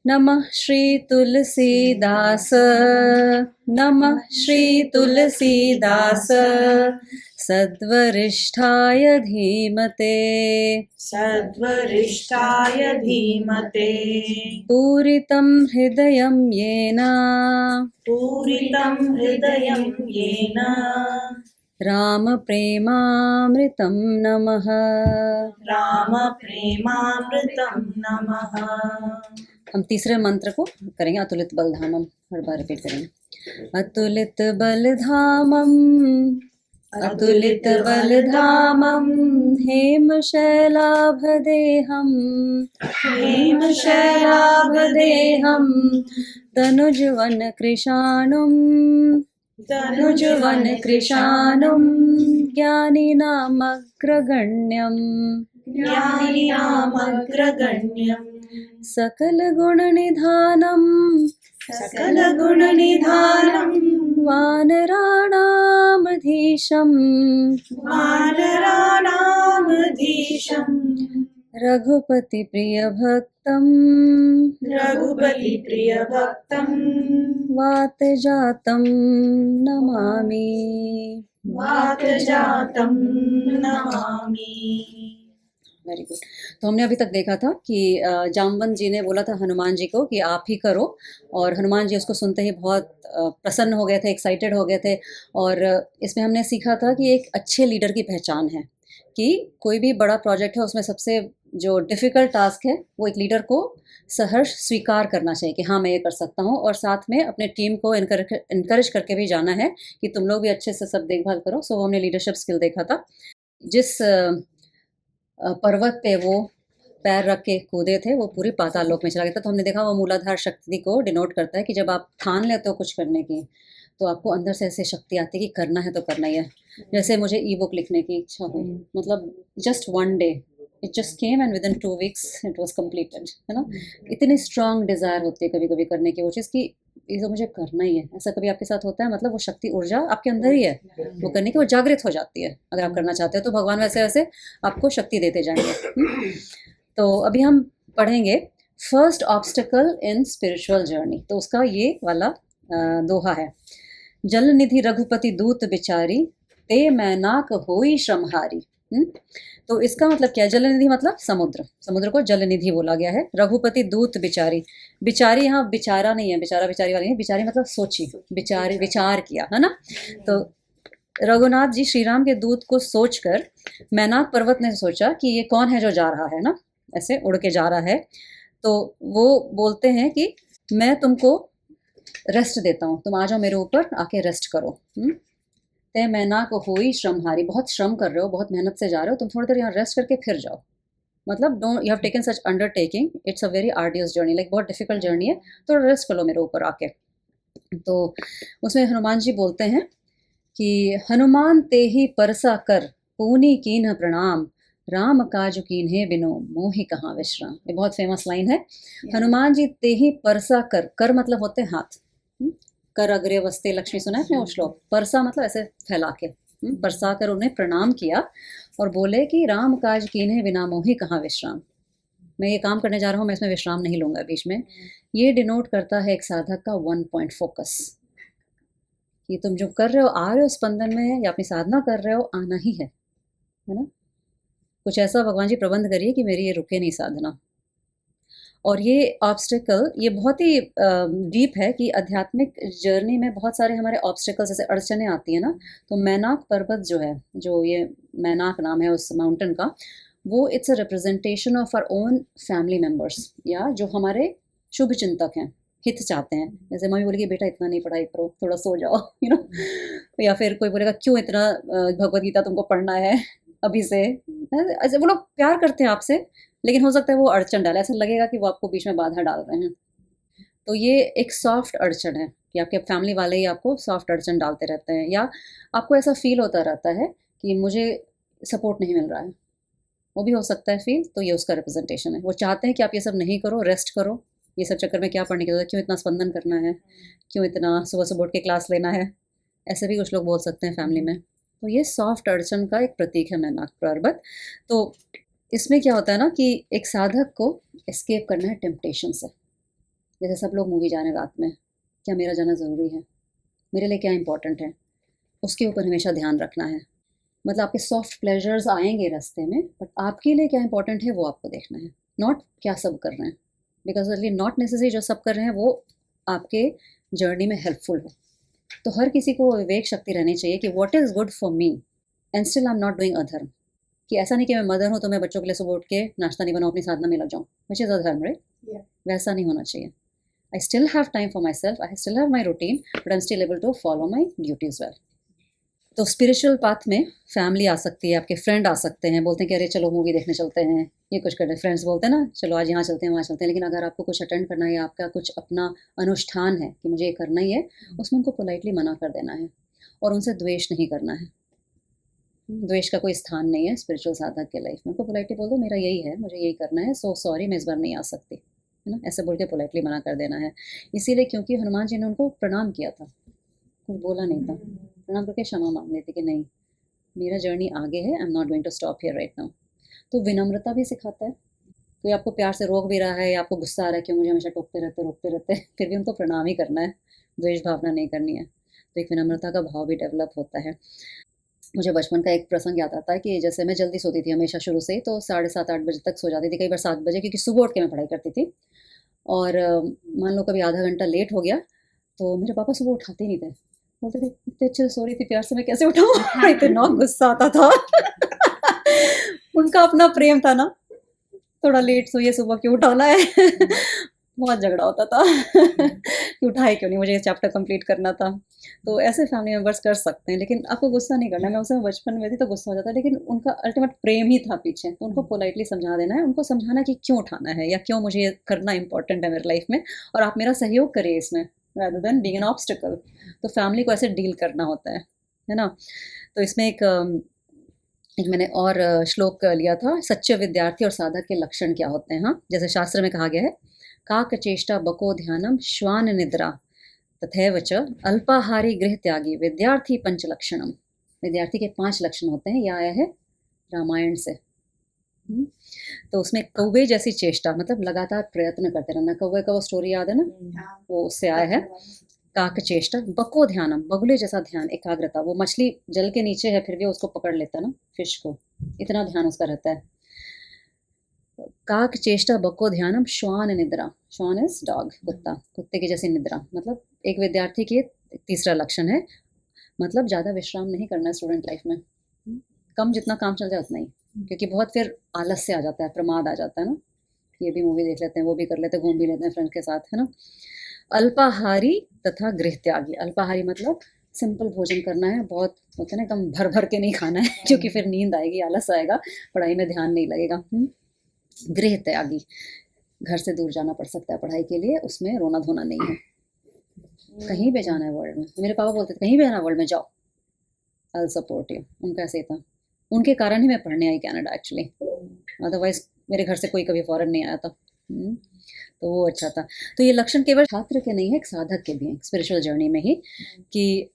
नमः श्री तुलसीदास। नमः श्री तुलसीदास। सद्वरिष्ठाय धीमते। सद्वरिष्ठाय धीमते। पूरितं हृदयं येन पूरितं हृदयं येन रामप्रेमामृतं नमः। रामप्रेमामृतं नमः। हम तीसरे मंत्र को करेंगे अतुलित बलधामम, हर बार रिपीट करेंगे। अतुलित बलधामम, अतुलित बलधामम, हेमशैलाभदेहम, हेमशैलाभदेहम, तनुजवन कृशानुम, तनुजवन कृशानुम, ज्ञानिनामग्रगण्यम, ज्ञानिनामग्रगण्यम्, सकलगुणनिधानं, सकलगुणनिधानं, वानराणामधीशं, वानराणामधीशं, रघुपतिप्रियभक्तं, रघुपतिप्रियभक्तं, वातजातं नमामि। वातजातं नमामि। Very good. तो हमने अभी तक देखा था कि जामवंत जी ने बोला था हनुमान जी को कि आप ही करो, और हनुमान जी उसको सुनते ही बहुत प्रसन्न हो गए थे, एक्साइटेड हो गए थे। और इसमें हमने सीखा था कि एक अच्छे लीडर की पहचान है कि कोई भी बड़ा प्रोजेक्ट है उसमें सबसे जो डिफ़िकल्ट टास्क है वो एक लीडर को सहर्ष स्वीकार करना चाहिए कि हाँ मैं ये कर सकता हूँ, और साथ में अपने टीम को इनकरेज करके भी जाना है कि तुम लोग भी अच्छे से सब देखभाल करो। सो हमने लीडरशिप स्किल देखा था। जिस पर्वत पे वो पैर रख के कूदे थे वो पूरी पाताल लोक में चला गया था। तो हमने देखा वो मूलाधार शक्ति को डिनोट करता है कि जब आप ठान लेते हो कुछ करने की तो आपको अंदर से ऐसे शक्ति आती है कि करना है तो करना ही है। जैसे मुझे ई बुक लिखने की इच्छा हुई, मतलब just one day it just came and with in 2 weeks it was completed, है ना। इतनी स्ट्रांग डिज़ायर होती है कभी कभी करने की वो चीज़ कि ये तो मुझे करना ही है। ऐसा कभी आपके साथ होता है? मतलब वो शक्ति ऊर्जा आपके अंदर ही है, वो करने की वो जागृत हो जाती है। अगर आप करना चाहते हो तो भगवान वैसे वैसे आपको शक्ति देते जाएंगे। तो अभी हम पढ़ेंगे first obstacle in spiritual journey. तो उसका ये वाला दोहा है। जल निधि रघुपति दूत बिचारी, ते मैनाक होई श्रमहारी। तो इसका मतलब क्या है? जल निधि मतलब समुद्र, समुद्र को जल निधि बोला गया है। रघुपति दूत बिचारी, बिचारी यहाँ बिचारा नहीं है, बिचारा बिचारी वाली नहीं, बिचारी मतलब सोची, बिचारी विचार किया, है ना। तो रघुनाथ जी श्री राम के दूत को सोचकर मैनाक पर्वत ने सोचा कि ये कौन है जो जा रहा है ना, ऐसे उड़ के जा रहा है। तो वो बोलते हैं कि मैं तुमको रेस्ट देता हूँ, तुम आ जाओ मेरे ऊपर आके रेस्ट करो। ते मैनाक होई श्रमहारी, बहुत श्रम कर रहे हो, बहुत मेहनत से जा रहे हो, तुम थोड़ी देर यहाँ रेस्ट करके फिर जाओ। मतलब don't you have taken such undertaking, it's a very arduous journey, like बहुत डिफिकल्ट जर्नी है, तो रेस्ट कर लो मेरे ऊपर आके। तो उसमें हनुमान जी बोलते हैं कि हनुमान ते ही परसा कर, पूनी कीन्ह प्रणाम, राम काज कीन्हे बिनो, मोहि कहाँ विश्राम। ये बहुत फेमस लाइन है। हनुमान जी ते ही परसा कर, कर मतलब होते हैं हाथ, कर अग्रे वस्ते लक्ष्मी, सुना है आपने वो श्लोक? परसा मतलब ऐसे फैला के, परसा कर उन्हें प्रणाम किया और बोले कि राम काज कीन्हे बिना मोहि कहाँ विश्राम। मैं ये काम करने जा रहा हूँ, मैं इसमें विश्राम नहीं लूंगा बीच में। ये डिनोट करता है एक साधक का 1 पॉइंट फोकस, कि तुम जो कर रहे हो, आ रहे हो स्पंदन में या अपनी साधना कर रहे हो, आना ही है ना। कुछ ऐसा भगवान जी प्रबंध करिए कि मेरी ये रुके नहीं साधना। और ये ऑब्स्टिकल ये बहुत ही डीप है कि आध्यात्मिक जर्नी में बहुत सारे हमारे ऑब्स्टिकल्स जैसे अड़चने आती हैं ना। तो मैनाक पर्वत जो है, जो ये मैनाक नाम है उस माउंटेन का, वो it's a representation of our own family members, या जो हमारे शुभ चिंतक हैं, हित चाहते हैं। जैसे मम्मी बोलेगी बेटा इतना नहीं पढ़ाई करो, थोड़ा सो जाओ, यू नो। या फिर कोई बोलेगा क्यों इतना भगवद गीता तुमको पढ़ना है अभी से। वो लोग प्यार करते हैं आपसे, लेकिन हो सकता है वो अड़चन डाले, ऐसा लगेगा कि वो आपको बीच में बाधा डाल रहे हैं। तो ये एक सॉफ्ट अड़चन है कि आपके फैमिली वाले ही आपको सॉफ्ट अड़चन डालते रहते हैं, या आपको ऐसा फील होता रहता है कि मुझे सपोर्ट नहीं मिल रहा है, वो भी हो सकता है फील। तो ये उसका रिप्रेजेंटेशन है। वो चाहते हैं कि आप ये सब नहीं करो, रेस्ट करो, ये सब चक्कर में क्या पढ़ने की जरूरत है, क्यों इतना स्पंदन करना है, क्यों इतना सुबह सुबह उठ के क्लास लेना है, ऐसे भी कुछ लोग बोल सकते हैं फैमिली में। तो ये सॉफ्ट अड़चन का एक प्रतीक है मैनाक पर्वत। तो इसमें क्या होता है ना कि एक साधक को एस्केप करना है टेम्पटेशन से, जैसे सब लोग मूवी जा रहे हैं रात में, क्या मेरा जाना ज़रूरी है, मेरे लिए क्या इंपॉर्टेंट है, उसके ऊपर हमेशा ध्यान रखना है। मतलब आपके सॉफ्ट प्लेजर्स आएंगे रास्ते में, बट आपके लिए क्या इंपॉर्टेंट है वो आपको देखना है, नॉट क्या सब कर रहे हैं, बिकॉज नॉट नेसेसरी जो सब कर रहे हैं वो आपके जर्नी में हेल्पफुल हो। तो हर किसी को विवेक शक्ति रहनी चाहिए कि what is good for me and still I am not doing अधर्म। कि ऐसा नहीं कि मैं मदर हूँ तो मैं बच्चों के लिए सुबह उठ के नाश्ता नहीं बनाऊँ, अपनी साधना में लग जाऊँ, विच इज़ अधर्म, राइट? Yeah. वैसा नहीं होना चाहिए। I still have time for myself, I still have my routine, but I am still able to follow my duties well. तो स्पिरिचुअल पाथ में फैमिली आ सकती है, आपके फ्रेंड आ सकते हैं, बोलते हैं कि अरे चलो मूवी देखने चलते हैं, ये कुछ करते हैं, फ्रेंड्स बोलते हैं ना चलो आज यहाँ चलते हैं वहाँ चलते हैं। लेकिन अगर आपको कुछ अटेंड करना है या आपका कुछ अपना अनुष्ठान है कि मुझे ये करना ही है, उसमें उनको पोलाइटली मना कर देना है और उनसे द्वेष नहीं करना है। द्वेष का कोई स्थान नहीं है स्पिरिचुअल साधक के लाइफ में। उनको पोलाइटली बोल दो मेरा यही है, मुझे यही करना है, सो सॉरी मैं इस बार नहीं आ सकती, है ना, ऐसे बोल के पोलाइटली मना कर देना है। इसीलिए क्योंकि हनुमान जी ने उनको प्रणाम किया था, कुछ बोला नहीं था, प्रणाम करके क्षमा मांग लेते कि नहीं मेरा जर्नी आगे है, I am not going to stop here right now. तो विनम्रता भी सिखाता है। कोई आपको प्यार से रोक भी रहा है या आपको गुस्सा आ रहा है कि मुझे हमेशा रोकते रहते फिर भी उनको प्रणाम ही करना है, द्वेष भावना नहीं करनी है। तो एक विनम्रता का भाव भी डेवलप होता है। मुझे बचपन का एक प्रसंग याद आता है कि जैसे मैं जल्दी सोती थी हमेशा शुरू से ही, तो 7:30-8 बजे तक सो जाती थी, कई बार 7 बजे, क्योंकि सुबह उठ के मैं पढ़ाई करती थी। और मान लो कभी आधा घंटा लेट हो गया तो मेरे पापा सुबह उठाते ही नहीं थे, बोलते थे इतने अच्छे से सो रही थी, प्यार से मैं कैसे उठाऊँ इतना गुस्सा आता था उनका अपना प्रेम था ना, थोड़ा लेट सोइए सुबह क्यों उठाना है बहुत झगड़ा होता था कि उठाए क्यों नहीं, मुझे ये चैप्टर कंप्लीट करना था। तो ऐसे फैमिली मेंबर्स कर सकते हैं, लेकिन आपको गुस्सा नहीं करना है। मैं उसमें बचपन में थी तो गुस्सा हो जाता, लेकिन उनका अल्टीमेट प्रेम ही था पीछे, तो उनको पोलाइटली समझा देना है, उनको समझाना कि क्यों उठाना है या क्यों मुझे ये करना इंपॉर्टेंट है मेरी लाइफ में, और आप मेरा सहयोग करिए इसमें rather than being an obstacle। तो फैमिली को ऐसे डील करना होता है ना। तो इसमें एक मैंने और श्लोक लिया था, सच्चे विद्यार्थी और साधक के लक्षण क्या होते हैं। हाँ, जैसे शास्त्र में कहा गया है, काक चेष्टा बको ध्यानम श्वान निद्रा तथैव च अल्पाहारी गृह त्यागी विद्यार्थी पंच लक्षणम। विद्यार्थी के 5 लक्षण होते हैं, यह आया है रामायण से। तो उसमें कौवे जैसी चेष्टा, मतलब लगातार प्रयत्न करते रहना। कौवे का वो स्टोरी याद है ना, वो उससे आया है। काक चेष्टा बको ध्यानम, बगुले जैसा ध्यान, एकाग्रता। वो मछली जल के नीचे है फिर भी उसको पकड़ लेता ना, फिश को, इतना ध्यान उसका रहता है। काक चेष्टा बको ध्यानम श्वान निद्रा, श्वान इज डॉग, कुत्ता, कुत्ते की जैसी निद्रा। मतलब एक विद्यार्थी के तीसरा लक्षण है, मतलब ज़्यादा विश्राम नहीं करना है स्टूडेंट लाइफ में, कम जितना काम चल जाए उतना ही, क्योंकि बहुत फिर आलस से आ जाता है, प्रमाद आ जाता है ना, ये भी मूवी देख लेते हैं, वो भी कर लेते हैं, घूम भी लेते हैं फ्रेंड के साथ, है ना। अल्पाहारी तथा गृह त्यागी, अल्पाहारी मतलब सिंपल भोजन करना है, बहुत होता है ना एकदम भर भर के नहीं खाना है क्योंकि फिर नींद आएगी, आलस आएगा, पढ़ाई में ध्यान नहीं लगेगा। गृह त्यागी, घर से दूर जाना पड़ सकता है पढ़ाई के लिए, उसमें रोना धोना नहीं है, कहीं पे जाना है वर्ल्ड में। मेरे पापा बोलते थे कहीं भी जाना वर्ल्ड में जाओ, आई विल सपोर्ट यू। उनका ऐसे ही था, उनके कारण ही मैं पढ़ने आई कनाडा एक्चुअली, अदरवाइज मेरे घर से कोई कभी फॉरेन नहीं आया था। तो वो अच्छा था। तो ये लक्षण केवल छात्र के नहीं है, एक साधक के भी हैं स्पिरिचुअल जर्नी में ही। कि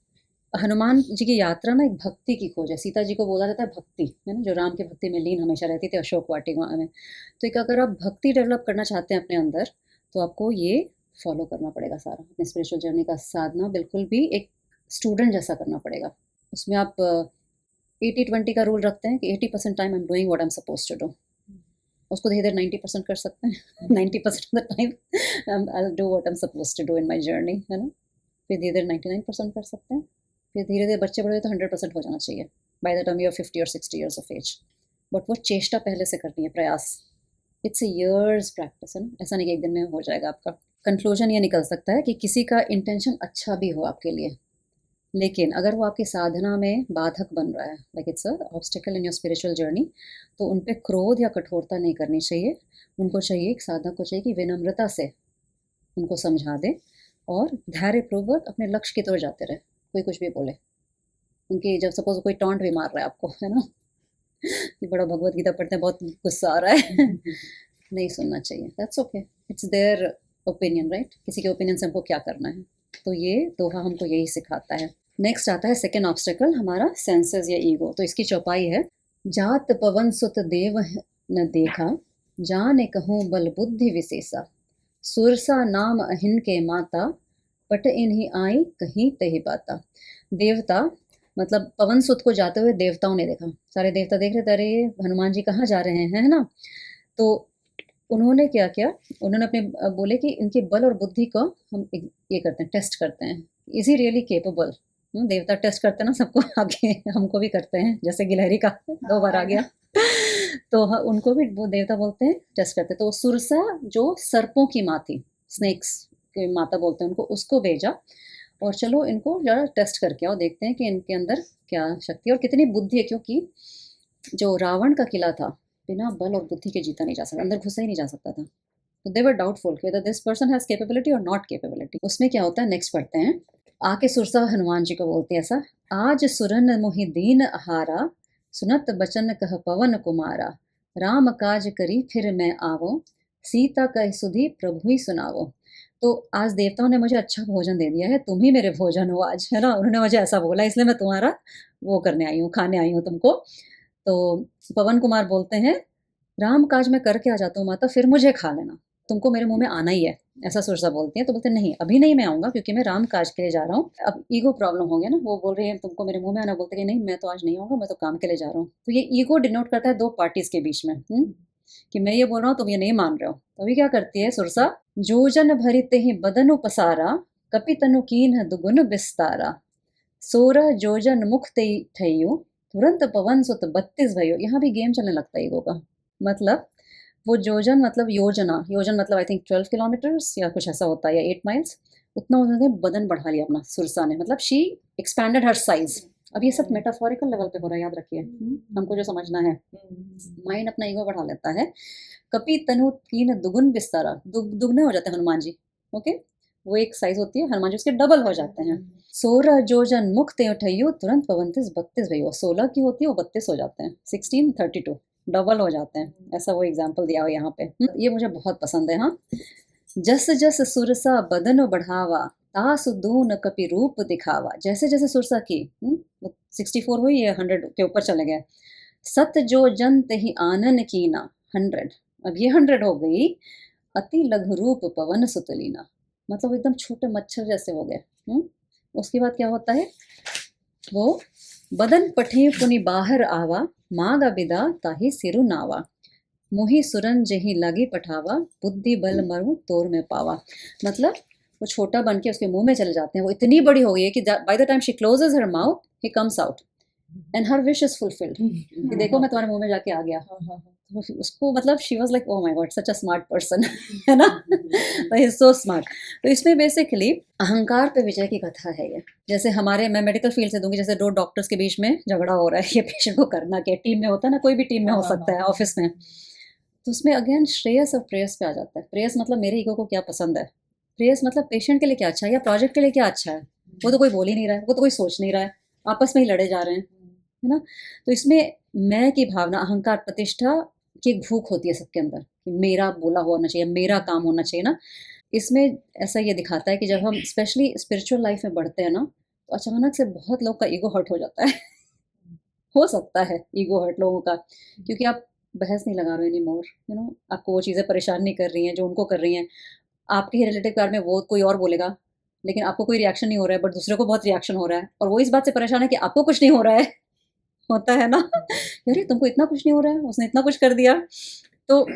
हनुमान जी की यात्रा ना एक भक्ति की खोज है। सीता जी को बोला जाता है भक्ति, है ना, जो राम की भक्ति में लीन हमेशा रहती थी अशोक वाटिका में। तो एक अगर आप भक्ति डेवलप करना चाहते हैं अपने अंदर, तो आपको ये फॉलो करना पड़ेगा सारा, अपने स्पिरिचुअल जर्नी का साधना बिल्कुल भी एक स्टूडेंट जैसा करना पड़ेगा। उसमें आप 80-20 का रूल रखते हैं कि 80% time I am doing what I am suppose to do, उसको धीरे धीरे 90% कर सकते हैं 90% of the time I will do what I am suppose to do in my journey, है ना। फिर धीरे धीरे 99% कर सकते हैं, फिर धीरे धीरे बच्चे बड़े तो 100% हो जाना चाहिए by the time you are 50 और 60 ईयर्स ऑफ एज। बट वो चेष्टा पहले से करनी है, प्रयास, इट्स ए ईयर्स प्रैक्टिस, है ना, ऐसा नहीं कि एक दिन में हो जाएगा आपका। कंक्लूजन ये निकल सकता है कि किसी का इंटेंशन अच्छा भी हो आपके लिए, लेकिन अगर वो आपकी साधना में बाधक बन रहा है, like it's a obstacle in your spiritual journey, तो उन पे क्रोध या कठोरता नहीं करनी चाहिए। उनको चाहिए, एक साधक को चाहिए कि विनम्रता से उनको समझा दे और धैर्यपूर्वक अपने लक्ष्य की तरफ जाते रहे। कोई कुछ भी बोले, उनकी जब सपोज कोई टॉन्ट भी मार रहा है आपको, है ना, कि बड़ा भगवत गीता पढ़ते हैं बहुत गुस्सा आ रहा है नहीं सुनना चाहिए, that's okay, it's their opinion, right. किसी के ओपिनियन से हमको क्या करना है। तो ये दोहा हमको यही सिखाता है। नेक्स्ट आता है सेकेंड ऑब्स्टेकल, हमारा सेंसेस या ईगो। तो इसकी चौपाई है, जात पवन सुत देव न देखा, जाने कहूँ बल बुद्धि विशेषा, सुरसा नाम अहिन के माता, पट इन्हीं आई कहीं तही पाता। देवता मतलब पवन सुत को जाते हुए देवताओं ने देखा, सारे देवता देख रहे थे, अरे ये हनुमान जी कहाँ जा रहे हैं, है ना। तो उन्होंने क्या किया, उन्होंने अपने बोले कि इनके बल और बुद्धि को हम ये करते हैं, टेस्ट करते हैं, इज ही रियली केपेबल। देवता टेस्ट करते हैं ना सबको, आगे हमको भी करते हैं, जैसे गिलहरी का 2 बार आ गया। तो उनको भी वो देवता बोलते हैं, टेस्ट करते हैं। तो सुरसा जो सर्पों की माँ थी, स्नेक्स की माता बोलते हैं उनको, उसको भेजा और चलो इनको जरा टेस्ट करके आओ, देखते हैं कि इनके अंदर क्या शक्ति है और कितनी बुद्धि है, क्योंकि जो रावण का किला था बिना बल और बुद्धि के जीता नहीं जा सकता, अंदर घुसा ही नहीं जा सकता था। तो they were doubtful whether this person has capability or not capability. उसमें क्या होता है, नेक्स्ट पढ़ते हैं। आके सुरसा हनुमान जी को बोलती है ऐसा, आज सुरन मोहि दीन हारा, सुनत बचन कह पवन कुमारा, राम काज करी फिर मैं आवो, सीता कह सुधी प्रभु ही सुनावो। तो आज देवताओं ने मुझे अच्छा भोजन दे दिया है, तुम ही मेरे भोजन हो आज, है ना। उन्होंने मुझे ऐसा बोला, इसलिए मैं तुम्हारा वो करने आई हूँ, खाने आई हूँ तुमको। तो पवन कुमार बोलते हैं, राम काज में करके आ जाता हूँ माता, फिर मुझे खा लेना, तुमको मेरे मुंह में आना ही है, ऐसा सुरसा बोलती है। तो बोलते नहीं, अभी नहीं मैं आऊंगा, क्योंकि मैं राम काज के लिए जा रहा हूँ। अब ईगो प्रॉब्लम हो गया ना, वो बोल रही है तुमको मेरे मुंह में आना, बोलते कि नहीं मैं तो आज नहीं आऊंगा, मैं तो काम के लिए जा रहा हूँ। तो ये ईगो डिनोट करता है 2 पार्टीज के बीच में, कि मैं ये बोल रहा हूँ तुम ये नहीं मान रहे हो। तो अभी क्या करती है सुरसा, जोजन भरिते ही बदन उपसारा, कपि तनु कीन दुगुन बिस्तारा, 16 जोजन मुख ठइयो, तुरंत पवन सुत 32 भयो। यहाँ भी गेम चलने लगता है ईगो का। मतलब वो जोजन मतलब योजना, योजन मतलब आई थिंक 12 किलोमीटर्स या कुछ ऐसा होता है, या 8 माइल्स, उतना उन्होंने बदन बढ़ा लिया अपना सुरसा ने, मतलब शी एक्सपैंडेड हर साइज। अब ये सब मेटाफोरिकल लेवल पे हो रहा है, याद रखिए, हमको जो समझना है। माइंड अपना ईगो बढ़ा लेता है। कपि तनु कीन दुगुन बिस्तारा, दुगने हो जाते हैं हनुमान जी, ओके, वो एक साइज होती है, हनुमान जी उसके डबल हो जाते हैं। 16 जोजन मुख ते उठैयो, तुरंत 32 भैया, 16 की होती है वो 32 हो जाते हैं, 16 32 डबल हो जाते हैं, ऐसा वो एग्जाम्पल दिया हो यहाँ पे। ये मुझे बहुत पसंद है। हाँ, जस जस सुरसा बदन बढ़ावा, तासु दून कपि रूप दिखावा। जैसे जैसे सुरसा की 64 हुई है, 100 के ऊपर चले गए। सत जो जन तहि आनन कीना, 100, अब ये 100 हो गई। अति लघु रूप पवन सुतलीना, मतलब एकदम छोटे मच्छर जैसे हो गए। उसके बाद क्या होता है, वो बदन पठे पुनि बाहर आवा, मागा विदा ताहि सिरु नावा, मोहि सुरन जही लगी पठावा, बुद्धि बल मरु तोर में पावा। मतलब वो छोटा बन के उसके मुंह में चले जाते हैं, वो इतनी बड़ी हो गई है कि by the time she closes her mouth he comes out and her wish is fulfilled, कि देखो मैं तुम्हारे मुंह में जाके आ गया। तो उसको मतलब she was like oh my God such a smart person, है ना, ही इज सो स्मार्ट। तो इसमें बेसिकली अहंकार पे विजय की कथा है ये। जैसे हमारे, मैं मेडिकल फील्ड से दूंगी, जैसे 2 डॉक्टर्स के बीच में झगड़ा हो रहा है, ये पेशेंट को करना क्या, टीम में होता है ना, कोई भी टीम में हो सकता है, ऑफिस में। तो उसमें अगेन श्रेयस और प्रेयस पे आ जाता है। प्रेयस मतलब मेरे ईगो को क्या पसंद है, प्रेयस मतलब पेशेंट के लिए क्या अच्छा है या प्रोजेक्ट के लिए क्या अच्छा है, वो तो कोई बोल ही नहीं रहा है, वो तो कोई सोच नहीं रहा है, आपस में ही लड़े जा रहे हैं, है ना। तो इसमें मैं की भावना, अहंकार, प्रतिष्ठा की एक भूख होती है सबके अंदर, कि मेरा बोला होना चाहिए, मेरा काम होना चाहिए ना। इसमें ऐसा ये दिखाता है कि जब हम स्पेशली स्पिरिचुअल लाइफ में बढ़ते हैं ना, तो अचानक से बहुत लोग का ईगो हर्ट हो जाता है। हो सकता है ईगो हर्ट लोगों का, क्योंकि आप बहस नहीं लगा रहे एनी मोर, यू नो, आपको वो चीज़ें परेशान नहीं कर रही हैं जो उनको कर रही हैं। आपके ही रिलेटिव कार में वो कोई और बोलेगा, लेकिन आपको कोई रिएक्शन नहीं हो रहा है, बट दूसरे को बहुत रिएक्शन हो रहा है, और वो इस बात से परेशान है कि आपको कुछ नहीं हो रहा है। होता है ना, अरे तुमको इतना कुछ नहीं हो रहा है, उसने इतना कुछ कर दिया। तो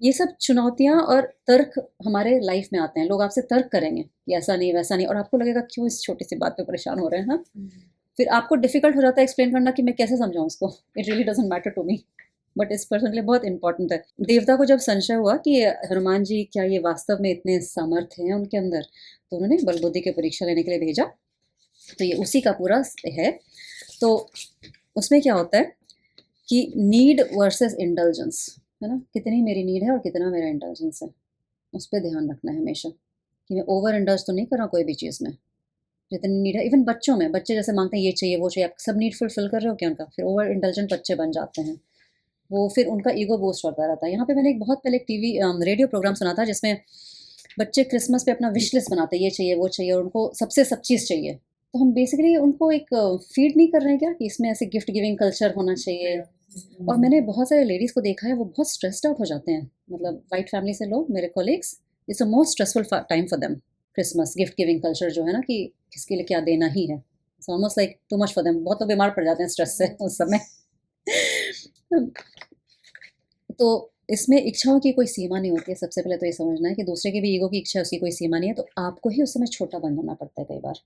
ये सब चुनौतियाँ और तर्क हमारे लाइफ में आते हैं, लोग आपसे तर्क करेंगे कि ऐसा नहीं वैसा नहीं, और आपको लगेगा क्यों इस छोटी सी बात पे परेशान हो रहे हैं। हाँ, फिर आपको डिफिकल्ट हो जाता है एक्सप्लेन करना कि मैं कैसे समझाऊं इसको, it really doesn't matter to me, but इस पर्सन के लिए बहुत इंपॉर्टेंट है। देवता को जब संशय हुआ कि हनुमान जी क्या ये वास्तव में इतने सामर्थ्य हैं उनके अंदर, तो उन्होंने बल बुद्धि की परीक्षा लेने के लिए भेजा। तो ये उसी का पूरा है। तो उसमें क्या होता है कि नीड वर्सेस इंडल्जेंस, है ना, कितनी मेरी नीड है और कितना मेरा इंडल्जेंस है, उस पर ध्यान रखना है हमेशा, कि मैं ओवर इंडल्ज तो नहीं कर रहा कोई भी चीज़ में, जितनी नीड है। इवन बच्चों में, बच्चे जैसे मांगते हैं ये चाहिए वो चाहिए, आप सब नीड फुलफिल कर रहे हो क्या उनका, फिर ओवर इंटेलिजेंट बच्चे बन जाते हैं, वो फिर उनका ईगो बूस्ट होता रहता है। यहाँ पे मैंने एक बहुत पहले एक टीवी रेडियो प्रोग्राम सुना था, जिसमें बच्चे क्रिसमस पे अपना विश लिस्ट बनाते हैं, ये चाहिए वो चाहिए, और उनको सबसे सब चीज़ चाहिए। तो हम बेसिकली उनको एक फीड नहीं कर रहे हैं क्या, कि इसमें ऐसे गिफ्ट गिविंग कल्चर होना चाहिए। और मैंने बहुत सारे लेडीज़ को देखा है, वो बहुत स्ट्रेस्ड आउट हो जाते हैं, मतलब वाइट फैमिली से लोग, मेरे colleagues, it's a most stressful time for them. Christmas gift giving culture जो है ना, कि किसके लिए क्या देना ही है, it's almost like too much for them. बहुत लोग बीमार पड़ जाते हैं स्ट्रेस से उस समय। तो इसमें इच्छाओं की कोई सीमा नहीं होती है। सबसे पहले तो ये समझना है कि दूसरे की भी ईगो की इच्छा, उसकी कोई सीमा नहीं है। तो आपको ही उस समय छोटा बन जाना पड़ता है कई बार,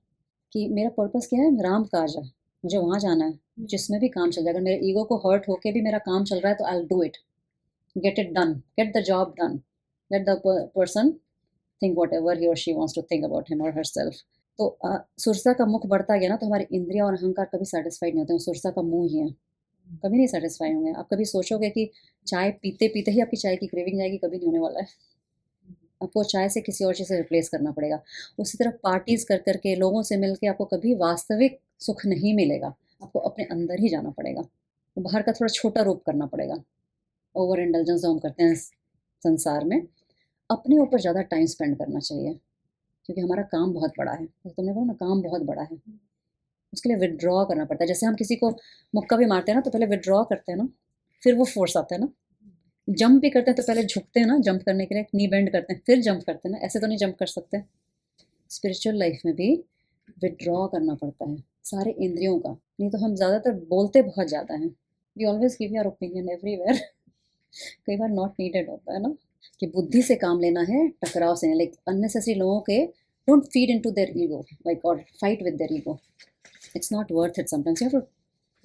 कि मेरा पर्पस क्या है, राम काज है, मुझे वहाँ जाना है, जिसमें भी काम चल जाए। अगर मेरे ईगो को हर्ट होके भी मेरा काम चल रहा है तो I will do it, get it done, get the job done, let the person think whatever he or she wants to think about him or her self. तो सुरसा का मुख बढ़ता गया ना, तो हमारी इंद्रिया और अहंकार कभी सेटिस्फाइड नहीं होते हैं। सुरसा का मुंह ही है, कभी नहीं सेटिस्फाई होंगे। आप कभी सोचोगे कि चाय पीते पीते ही आपकी चाय की क्रेविंग जाएगी, कभी नहीं होने वाला है। आपको चाय से किसी और चीज़ से रिप्लेस करना पड़ेगा। उसी तरह पार्टीज़ कर करके, लोगों से मिलके आपको कभी वास्तविक सुख नहीं मिलेगा। आपको अपने अंदर ही जाना पड़ेगा, तो बाहर का थोड़ा छोटा रूप करना पड़ेगा। ओवर इंडल्जेंस जो हम करते हैं संसार में, अपने ऊपर ज़्यादा टाइम स्पेंड करना चाहिए, क्योंकि हमारा काम बहुत बड़ा है। तो तुमने कहा ना, काम बहुत बड़ा है, उसके लिए विड्रॉ करना पड़ता है। जैसे हम किसी को मुक्का भी मारते हैं ना, तो पहले विड्रॉ करते हैं ना, फिर वो फोर्स आता है ना। जंप भी करते हैं तो पहले झुकते हैं ना, जंप करने के लिए नी बेंड करते हैं, फिर जंप करते हैं ना, ऐसे तो नहीं जंप कर सकते। स्पिरिचुअल लाइफ में भी विड्रॉ करना पड़ता है सारे इंद्रियों का, नहीं तो हम ज़्यादातर बोलते बहुत ज़्यादा हैं। We always give your opinion everywhere. कई बार नॉट नीडेड होता है ना, कि बुद्धि से काम लेना है, टकराव से नहीं। लाइक अननेसेसरी लोगों के don't feed into their ego, like or fight with their ego. It's not worth it sometimes. You have to,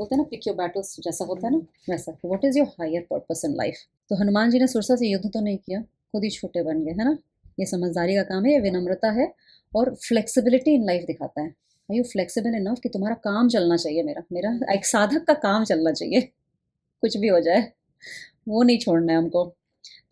बोलते हैं ना, पिक योर बैटल्स, जैसा होता है ना वैसा। What is your higher purpose in life. तो हनुमान जी ने सुरसा से युद्ध तो नहीं किया, खुद ही छोटे बन गए, है ना। ये समझदारी का काम है, ये विनम्रता है, और फ्लेक्सिबिलिटी इन लाइफ दिखाता है। आर यू फ्लेक्सिबल इनफ कि तुम्हारा काम चलना चाहिए, मेरा मेरा एक साधक का काम चलना चाहिए, कुछ भी हो जाए वो नहीं छोड़ना है हमको।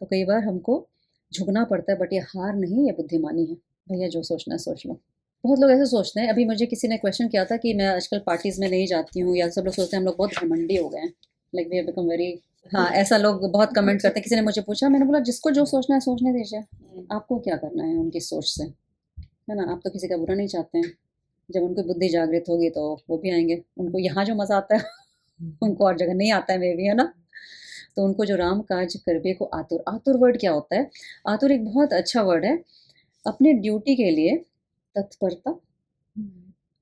तो कई बार हमको झुकना पड़ता है, बट ये हार नहीं, ये बुद्धिमानी है। भैया जो सोचना है सोच लो। बहुत लोग ऐसे सोचते हैं। अभी मुझे किसी ने क्वेश्चन किया था कि मैं आजकल पार्टीज़ में नहीं जाती हूँ, या सब लोग सोचते हैं हम लोग बहुत घमंडी हो गए हैं, like we have become very, हाँ ऐसा लोग बहुत कमेंट करते हैं। किसी ने मुझे पूछा, मैंने बोला जिसको जो सोचना है सोचने दीजिए, आपको क्या करना है उनकी सोच से, है ना। आप तो किसी का बुरा नहीं चाहते हैं। जब उनकी बुद्धि जागृत होगी तो वो भी आएंगे। उनको यहाँ जो मज़ा आता है उनको और जगह नहीं आता है, मे भी, है ना। तो उनको जो राम काज करबे को आतुर, आतुर वर्ड क्या होता है, आतुर एक बहुत अच्छा वर्ड है। अपने ड्यूटी के लिए तत्परता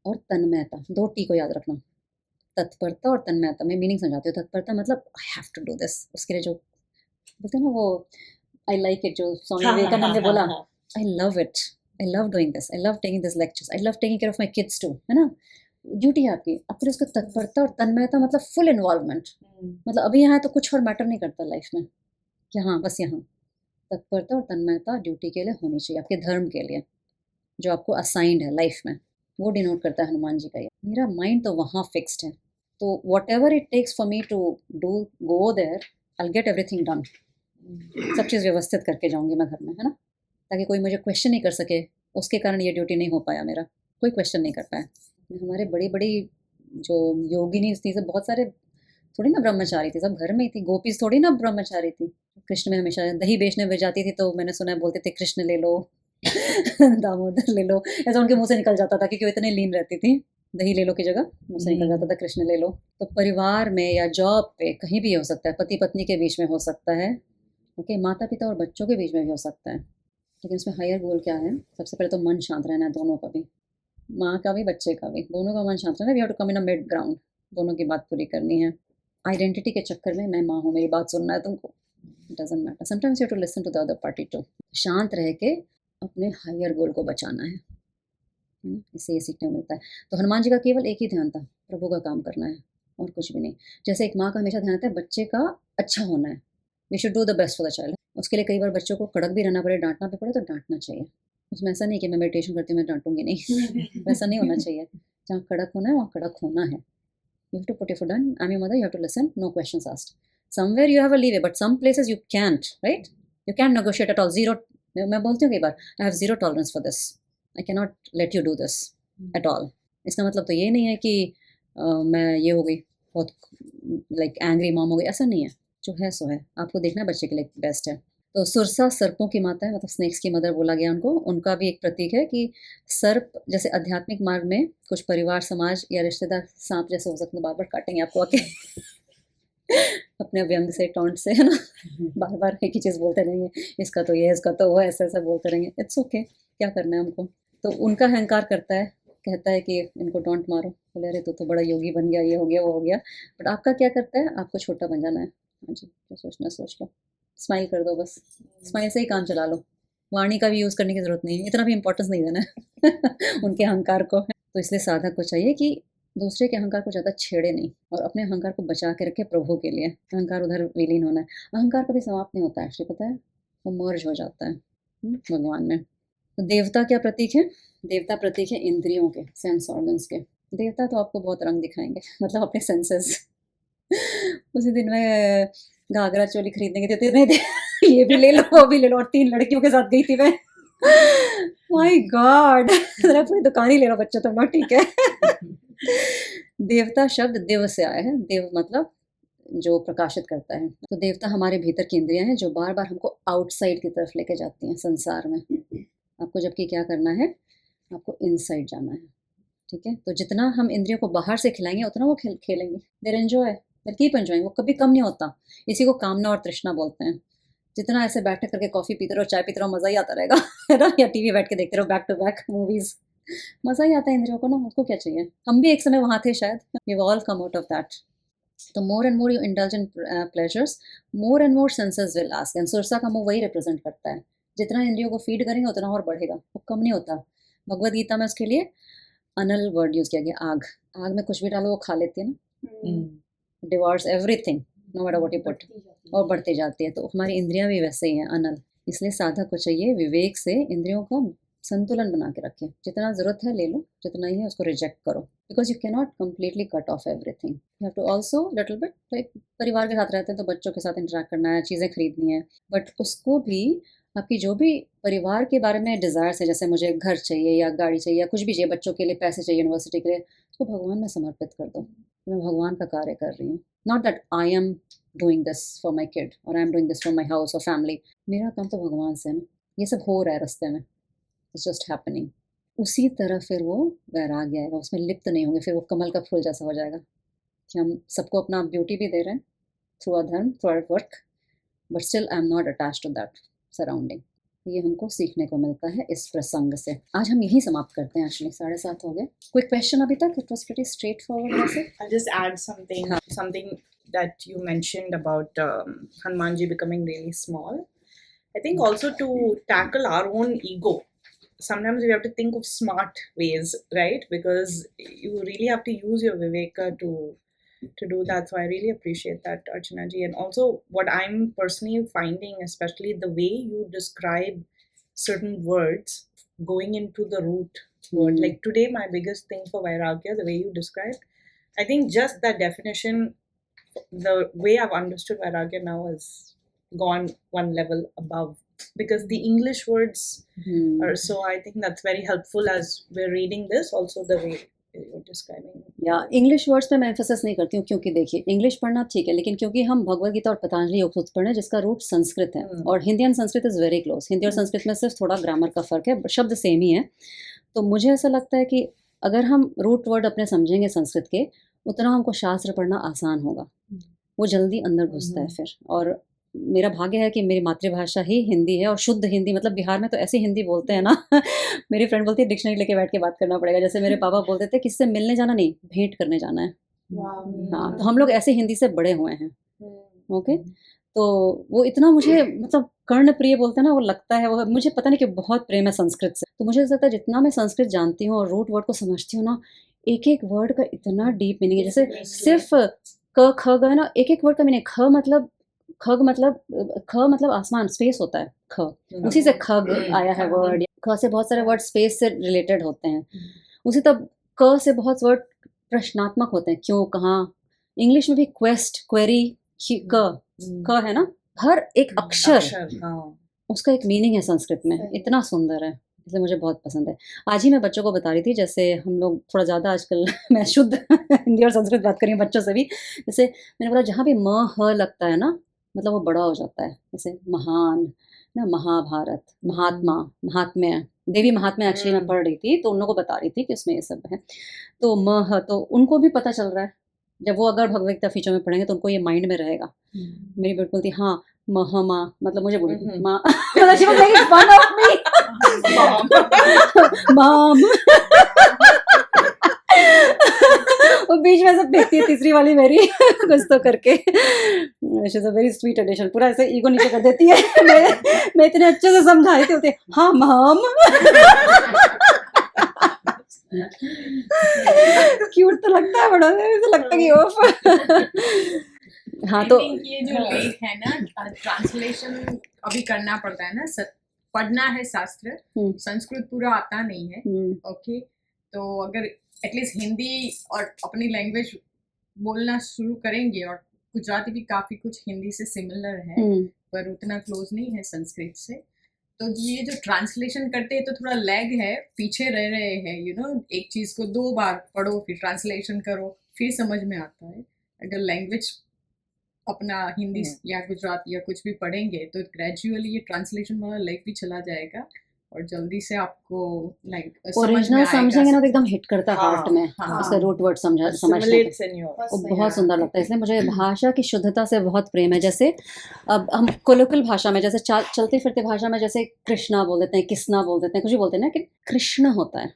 और तन्मयता, दो टी को याद रखना। तत्परता और तन्मयता में मीनिंग समझाती हूँ। तत्परता मतलब I have to do this, उसके लिए जो बोलते हैं ना वो, आई लाइक इट, जो स्वामी विवेकानंद ने बोला, I love it, I love doing this, I love taking this lectures, I love taking care of my kids too, है ना। ड्यूटी है आपकी। अब फिर उसको तत्परता और तन्मयता मतलब फुल इन्वॉल्वमेंट, मतलब अभी यहाँ है तो कुछ और मैटर नहीं करता लाइफ में, कि हाँ बस यहाँ। तत्परता और तन्मयता ड्यूटी के लिए होनी चाहिए, आपके धर्म के लिए जो आपको असाइंड है लाइफ में, वो डिनोट करता है हनुमान जी का ये। मेरा माइंड तो वहाँ फिक्स्ड है, तो whatever it takes for me to do, go there, I get everything done. सब चीज़ व्यवस्थित करके जाऊँगी मैं घर में, है ना, ताकि कोई मुझे क्वेश्चन नहीं कर सके। उसके कारण ये ड्यूटी नहीं हो पाया मेरा, कोई क्वेश्चन नहीं कर पाया। हमारे बड़ी बड़ी जो योगिनी थी, सब बहुत सारे थोड़ी ना ब्रह्मचारी थी, सब घर में ही थी। गोपीज थोड़ी ना ब्रह्मचारी थी। कृष्ण में हमेशा दही बेचने में जाती थी, तो मैंने सुना है बोलते थे कृष्ण ले लो दामोदर ले लो, ऐसा उनके मुंह से निकल जाता था, क्योंकि वो इतने लीन रहती थी। दही ले लो की जगह मुंह से निकल जाता था कृष्ण ले लो। तो परिवार में या जॉब पे कहीं भी हो सकता है, पति पत्नी के बीच में हो सकता है, ओके, माता पिता और बच्चों के बीच में भी हो सकता है। लेकिन उसमें हायर गोल क्या है, सबसे पहले तो मन शांत रहना है, दोनों का भी, माँ का भी बच्चे का भी, दोनों का मन शांत रहना है। We have to come in a mid ground, दोनों की बात पूरी करनी है। आइडेंटिटी के चक्कर में मैं माँ हूँ, मेरी बात सुनना है तुमको, doesn't matter. Sometimes you have to listen to the other party too. शांत रह के अपने हायर गोल को बचाना है, इससे ये सीखने को मिलता है। तो हनुमान जी का केवल एक ही ध्यान था, प्रभु का काम करना है, और कुछ भी नहीं। जैसे एक माँ का हमेशा ध्यान रहता है बच्चे का अच्छा होना है, we should do the best for the child. उसके लिए कई बार बच्चों को कड़क भी रहना पड़े, डांटना भी पड़े तो डांटना चाहिए। उसमें ऐसा नहीं कि मैं मेडिटेशन करती हूँ मैं डांटूंगी नहीं वैसा नहीं होना चाहिए। जहाँ कड़क होना है वहाँ कड़क होना है। You have to put your foot down. I'm your mother. You have to listen. No questions asked. Somewhere you have a leeway, but some places you can't. Right? You can't negotiate at all. Zero. मैं बोलती हूँ कई बार, I have zero tolerance for this. I cannot let you do this at all. इसका मतलब तो ये नहीं है कि मैं ये हो गई बहुत लाइक एंग्री मॉम हो गई, ऐसा नहीं है। जो है सो है, आपको देखना है बच्चे के लिए बेस्ट है। तो सुरसा सर्पों की माता है, मतलब स्नेक्स की मदर बोला गया उनको। उनका भी एक प्रतीक है कि सर्प जैसे आध्यात्मिक मार्ग में कुछ परिवार समाज या रिश्तेदार सांप जैसे हो सकते हैं, बार बार काटेंगे आपको आके अपने व्यंग से टॉन्ट से, है ना, बार बार एक ही चीज़ बोलते रहेंगे, इसका तो ये, इसका तो वो, ऐसा ऐसा बोलते रहेंगे। इट्स ओके, क्या करना है हमको। तो उनका अहंकार करता है, कहता है कि इनको टॉन्ट मारो, बोले अरे तू तो बड़ा योगी बन गया, ये हो गया वो हो गया। बट आपका क्या करता है, आपको छोटा बन जाना है। हाँ जी, जो सोचना है सोच लो, स्माइल कर दो बस, स्माइल से ही काम चला लो। वाणी का भी यूज़ करने की ज़रूरत नहीं है, इतना भी इंपॉर्टेंस नहीं देना है उनके अहंकार को। तो इसलिए साधक को चाहिए कि दूसरे के अहंकार को ज़्यादा छेड़े नहीं और अपने अहंकार को बचा के रखे प्रभु के लिए। अहंकार उधर विलीन होना है। अहंकार कभी समाप्त नहीं होता है, एक्चुअली पता है, वो मर्ज हो जाता है भगवान में। तो देवता क्या प्रतीक है? देवता प्रतीक है इंद्रियों के, सेंस ऑर्गन्स के। देवता तो आपको बहुत रंग दिखाएंगे, मतलब अपने सेंसेस। उसी दिन मैं घाघरा चोली खरीदने गई थी, नहीं थे ये भी ले लो वो भी ले लो, और 3 लड़कियों के साथ गई थी मैं। माय गॉड, पूरी दुकान ही ले लो बच्चों तुम लोग, ठीक है। देवता शब्द देव से आया है, देव मतलब जो प्रकाशित करता है। तो देवता हमारे भीतर की इंद्रियां हैं जो बार बार हमको आउटसाइड की तरफ लेके जाती हैं संसार में। आपको जबकि क्या करना है, आपको इनसाइड जाना है, ठीक है। तो जितना हम इंद्रियों को बाहर से खिलाएंगे उतना वो खेलेंगे। देर एंजॉय, देर कीप एंजॉइंग, वो कभी कम नहीं होता। इसी को कामना और तृष्णा बोलते हैं। जितना ऐसे बैठ करके कॉफ़ी पीते रहो, चाय पीते रहो, मज़ा ही आता रहेगा, है ना, या टीवी बैठ के देखते रहो बैक टू बैक मूवीज़, मज़ा ही आता है इंद्रियों को ना। उसको क्या चाहिए, हम भी एक समय वहाँ थे शायद, we all come out of that. तो more and more you indulge in pleasures, more and more senses will ask, and Surasa का मुंह वही रिप्रेजेंट करता है। जितना इंद्रियों को फीड करेंगे उतना और बढ़ेगा, वो कम नहीं होता। भगवद गीता में उसके लिए अनल वर्ड यूज़ किया गया, आग। आग में कुछ भी डालो वो खा लेती है ना, divorce everything no matter what you put, और बढ़ते जाती है। तो हमारी इंद्रियां भी वैसे ही हैं, अनल। इसलिए साधक को चाहिए विवेक से इंद्रियों का संतुलन बना के रखें। जितना ज़रूरत है ले लो, जितना ही है उसको रिजेक्ट करो, because you can not completely cut off everything. You have to also little bit, like परिवार के साथ रहते हैं तो बच्चों के साथ इंटरेक्ट करना है, चीज़ें खरीदनी है, बट उसको भी आपकी जो भी परिवार के बारे में डिज़ायर्स है, जैसे मुझे घर चाहिए या गाड़ी चाहिए या कुछ भी चाहिए, बच्चों के लिए पैसे चाहिए यूनिवर्सिटी के लिए, उसको भगवान में समर्पित कर दो। मैं भगवान का कार्य कर रही हूँ, not that I am doing this for my kid or I am doing this for my house or family. मेरा काम तो भगवान से है ना, ये सब हो रहा है रास्ते में, इट्स जस्ट हैपनिंग। उसी तरह फिर वो वैराग्य आएगा, उसमें लिप्त नहीं होंगे, फिर वो कमल का फूल जैसा हो जाएगा कि हम सबको अपना ब्यूटी भी दे रहे हैं थ्रू आवर धर्म, through our work, but still I am not attach to that surrounding. ये हमको सीखने को मिलता है इस प्रसंग से। आज हम यही समाप्त करते हैं, एक्चुअली 7:30 हो गए। कोई क्वेश्चन अभी तक? It was pretty straight forward वैसे। I'll just add something that you mentioned about Hanumanji becoming really small. I think also to tackle our own ego, sometimes we have to think of smart ways, right? Because you really have to use your viveka to do that. So I really appreciate that, Archana ji. And also what I'm personally finding, especially the way you describe certain words going into the root word. Like today, my biggest thing for Vairagya, the way you described, I think just that definition, the way I've understood Vairagya now has gone one level above, because the English words are, so I think that's very helpful as we're reading this, also the way you're describing. या English words पे मैं emphasis नहीं करती हूँ, क्योंकि देखिए English पढ़ना ठीक है, लेकिन क्योंकि हम भगवद गीता और पतंजलि योग सूत्र पढ़ रहे हैं जिसका रूट संस्कृत है, और Hindi and Sanskrit is very close. Hindi और संस्कृत में सिर्फ थोड़ा ग्रामर का फ़र्क है, शब्द सेम ही है। तो मुझे ऐसा लगता है कि अगर हम रूट वर्ड अपने समझेंगे संस्कृत के, उतना हमको शास्त्र पढ़ना आसान होगा, वो जल्दी अंदर घुसता है फिर। और मेरा भाग्य है कि मेरी मातृभाषा ही हिंदी है, और शुद्ध हिंदी, मतलब बिहार में तो ऐसी हिंदी बोलते हैं ना मेरी फ्रेंड बोलती है डिक्शनरी लेके बैठ के बात करना पड़ेगा। जैसे मेरे पापा बोलते थे किससे मिलने जाना नहीं, भेंट करने जाना है। हाँ, तो हम लोग ऐसे हिंदी से बड़े हुए हैं। ओके, तो वो इतना मुझे मतलब कर्ण प्रिय बोलते हैं ना, वो लगता है, वो मुझे पता नहीं कि बहुत प्रेम है संस्कृत से। तो मुझे ऐसा लगता है जितना मैं संस्कृत जानती हूँ और रूट वर्ड को समझती हूँ ना, एक एक वर्ड का इतना डीप मीनिंग है। जैसे सिर्फ क ख ग है ना, एक एक वर्ड का मीनिंग। खग मतलब आसमान, स्पेस होता है ख, उसी से खग आया है वर्ड। ख से बहुत सारे वर्ड स्पेस से रिलेटेड होते हैं। उसी तब क से बहुत वर्ड प्रश्नात्मक होते हैं, क्यों, कहाँ। इंग्लिश में भी क्वेस्ट, क्वेरी, क है ना, हर एक अक्षर उसका एक मीनिंग है संस्कृत में, इतना सुंदर है, इसलिए मुझे बहुत पसंद है। आज ही मैं बच्चों को बता रही थी, जैसे हम लोग थोड़ा ज़्यादा आजकल मैं शुद्ध हिंदी और संस्कृत बात कर रही हूँ बच्चों से भी। जैसे मैंने बोला जहाँ भी म ह लगता है ना, मतलब वो बड़ा हो जाता है। जैसे महान ना, महाभारत, महात्मा, महात्म्य, देवी महात्म्य एक्चुअली मैं पढ़ रही थी, तो उन लोगों को बता रही थी कि उसमें ये सब है। तो म ह, तो उनको भी पता चल रहा है जब वो अगर भगवत गीता फ्यूचर में पढ़ेंगे तो उनको ये माइंड में रहेगा। मेरी बेटी बोलती हाँ माँ मतलब मुझे बोलती Mhm. माँ मतलब she was making fun of me mom वो बीच में से फेंकती है तीसरी वाली मेरी कुछ तो करके। She is a very sweet addition, पूरा ऐसे ईगो नीचे कर देती है। मैं इतने अच्छे से समझा रही थी, बोलती है, हाँ मॉम। क्यूट तो लगता है बड़ा, ऐसा लगता है कि ओफ। हाँ I तो think ये जो लेख है ना, ट्रांसलेशन अभी करना पड़ता है ना, पढ़ना है शास्त्र, संस्कृत पूरा आता नहीं है, ओके, तो अगर एटलीस्ट हिंदी और अपनी लैंग्वेज बोलना शुरू करेंगे, और गुजराती भी काफ़ी कुछ हिंदी से सिमिलर है पर उतना क्लोज नहीं है संस्कृत से, तो ये जो ट्रांसलेशन करते हैं तो थोड़ा लैग है, पीछे रह रहे हैं, यू नो, एक चीज़ को 2 बार पढ़ो फिर ट्रांसलेशन करो फिर समझ में आता है। अगर लैंग्वेज अपना हिंदी या गुजराती या कुछ भी पढ़ेंगे तो ग्रेजुअली ये ट्रांसलेशन वाला लैग भी चला जाएगा और जल्दी से आपको लाइक ओरिजिनल समझेंगे ना तो एकदम हिट करता है हाँ, हार्ट में, हाँ। उसका रूट वर्ड समझने Assimilates in your वो बहुत सुंदर लगता है। इसलिए मुझे भाषा की शुद्धता से बहुत प्रेम है। जैसे अब हम कोलोकल भाषा में जैसे चलते फिरते भाषा में जैसे कृष्णा बोल देते हैं, किसना बोल देते हैं, कुछ भी बोलते हैं ना, कि कृष्ण होता है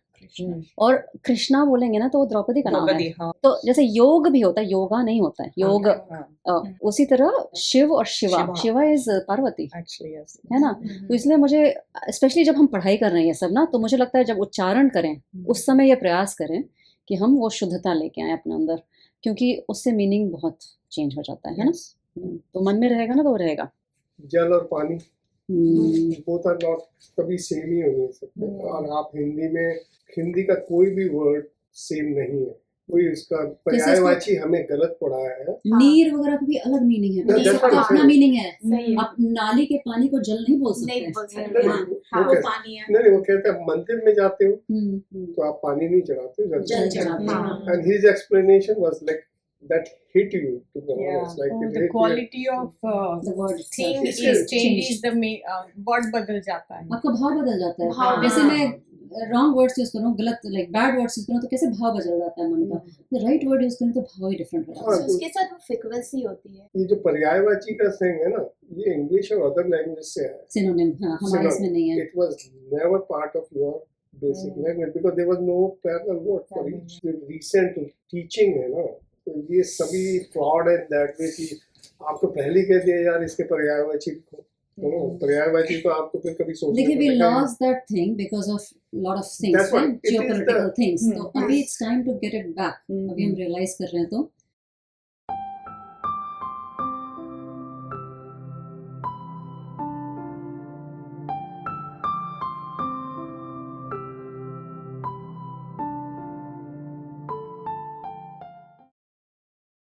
और कृष्णा बोलेंगे ना तो वो द्रौपदी का नाम है। द्रौपदी, हाँ। तो जैसे योग भी होता है, योगा नहीं होता है, योग उसी तरह शिव और Shiva, Shiva is Parvati, Actually, yes. है ना। तो इसलिए मुझे स्पेशली जब हम पढ़ाई कर रहे हैं ये सब ना, तो मुझे लगता है जब उच्चारण करें उस समय ये प्रयास करें कि हम वो शुद्धता लेके आए अपने अंदर, क्योंकि उससे मीनिंग बहुत चेंज हो जाता है ना। तो मन में रहेगा ना तो वो रहेगा। जल और पानी बोथ आर नॉट कभी सेम ही हो नहीं सकते। और आप हिंदी का कोई भी वर्ड सेम नहीं है, कोई इसका पर्यायवाची हमें गलत पढ़ाया है। नीर वगैरह का भी अलग मीनिंग है, नहीं, सबका नहीं, अपना नहीं। मीनिंग है। सही है। आप नाली के पानी को जल नहीं बोल नहीं सकते। बोल सकते। नहीं, हाँ, वो वो कहते- पानी है। नहीं वो कहते हैं मंदिर में जाते हो हम्म, तो आप पानी नहीं चढ़ाते हो, जल चढ़ाते हैं। हाँ। And his explanation was like that hit you to the Yeah. Like the quality of The word thing itself. is changes, the word बदल जाता है। आपका भाव बदल जाता है। भाव जैसे हाँ। मैं रॉन्ग वर्ड्स यूज करूँ, गलत लाइक बैड वर्ड्स यूज करूँ तो कैसे भाव बदल जाता है मन का, राइट वर्ड यूज करूँ तो भाव ही डिफरेंट हो जाता है। उसके साथ वो फ्रीक्वेंसी होती है। ये जो पर्यायवाची का थिंग है ना, ये इंग्लिश और अदर लैंग्वेज से है। सिनोनिम, हाँ, हमारे इसमें नहीं है। It was never part of your basic language because there was no parallel word for each. The recent teaching है ना, तो ये सभी fraud है that way कि आपको पहले कह दिया यार इसके पर्यायवाची लिखो, पर्यायवाची तो आपको फिर कभी सोचना देखिए we पड़ेगा। lost that thing because of lot of things, That's what right? it is geopolitical the- things। तो अभी it's time to get it back। अभी हम realize कर रहे हैं तो